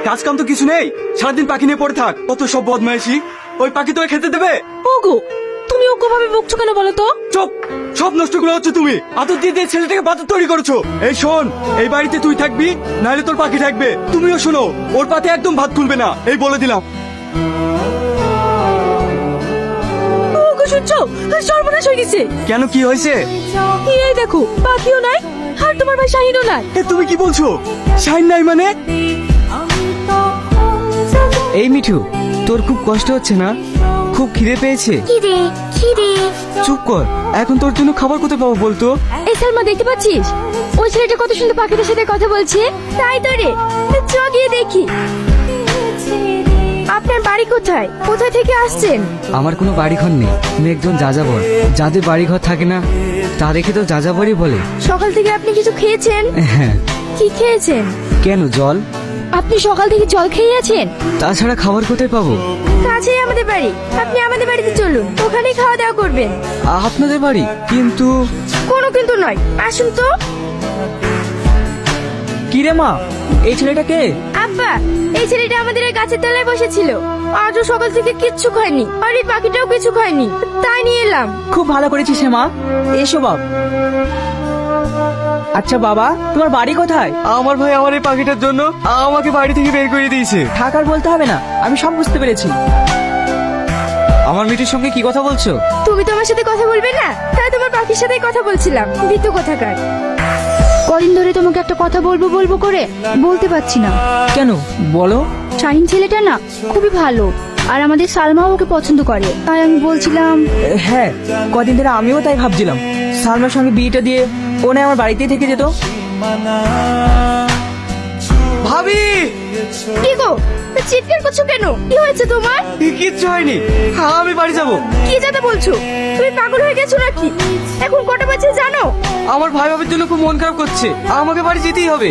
কাজ কাম তো কিছু নেই, সারাদিন পাখি নিয়ে পড়ে থাক। কত সব বদমাইশি, ওই পাখি তোকে খেতে দেবে? ওগো, তুমি ওকে ভাবে বকছো কেন বলো তো? চুপ, সব নষ্ট করে হচ্ছে তুমি। আদর দিয়ে দিয়ে ছেলেটাকে বাদর তৈরি করেছো। এই শোন, এই বাড়িতে তুই থাকবি, নাহলে তোর পাখি থাকবে। তুমিও শোনো, ওর পাতে একদম ভাত খুলবে না, এই বলে দিলাম। ওগো শুনছো, সর্বনাশ হয়ে গেছে। কেন, কি হয়েছে? এই দেখো, পাখিও নাই আর তোমার ভাই শাহিনও নাই। এ তুমি কি বলছো? শাইন নাই মানে? এই মিঠু, তোর খুব কষ্ট হচ্ছে না? খুব খিদে পেয়েছে? খিদে খিদে। চুপ কর, এখন তোর জন্য খাবার কোথায় পাবো বলতো? এই সালমা, দেখতে পাচ্ছিস ওই ছেলেটা কত সুন্দর পাখিদের সাথে কথা বলছে? তাই তো রে, চ গিয়ে দেখি। আপনার বাড়ি কোথায়? কোথায় থেকে আসছেন? আমার কোনো বাড়িঘর নেই, আমি একজন যাযাবর। যাদের বাড়িঘর থাকে না তাদেরকে তো যাযাবরই বলে। সকাল থেকে আপনি কিছু খেয়েছেন? হ্যাঁ। কি খেয়েছেন? কেন, জল? আপনি সকাল থেকে জল খেয়ে আছেন? তাছাড়া খাবার কোথায় পাবো? কাছেই আমাদের বাড়ি, আপনি আমাদের বাড়িতে চলুন, ওখানেই খাওয়া দাওয়া করবেন। আপনাদের বাড়ি? কিন্তু কোনো কিন্তু নয়, আসুন তো। কি রে মা, এই ছেলেটা কে? আব্বা, এই ছেলেটা আমাদের এই গাছের তলায় বসেছিল। আজও সকাল থেকে কিচ্ছু খায়নি, আর এই পাখিটাও কিছু খায়নি, তাই নিয়ে এলাম। খুব ভালো করেছিস হে মা, এসো বাপ। আচ্ছা বাবা, তোমার বাড়ি কোথায়? আমার ভাই আমার এই পাখিটার জন্য আমাকে বাড়ি থেকে বের করে দিয়েছে। থাকার বলতে হবে না, আমি সব বুঝতে পেরেছি। আমার মিঠুর সঙ্গে কি কথা বলছো? তুমি তো আমার সাথে কথা বলবে না, তাই তোমার পাখির সাথেই কথা বলছিলাম। ভীতু কোথাকার। কদিন ধরে তোমাকে একটা কথা বলবো বলবো করে বলতে পারছি না। কেন বলো? শাহিন ছেলেটা না খুবই ভালো, আর আমাদের সালমাও ওকে পছন্দ করে, তাই আমি বলছিলাম। হ্যাঁ, কদিন ধরে আমিও তাই ভাবছিলাম, সালমার সঙ্গে বিয়েটা দিয়ে ও না আমার বাড়িতেই থেকে যেত। ভাবি, কি গো, চিৎকার করছো কেন? কি হয়েছে তোমার? কিচ্ছু হয়নি, আমি বাড়ি যাব। কি যেতে বলছো? তুমি পাগল হয়ে গেছো নাকি? এখন কটা বাজে জানো? আমার ভাই ভাবির জন্য খুব মন খারাপ করছে, আমাকে বাড়ি যেতেই হবে।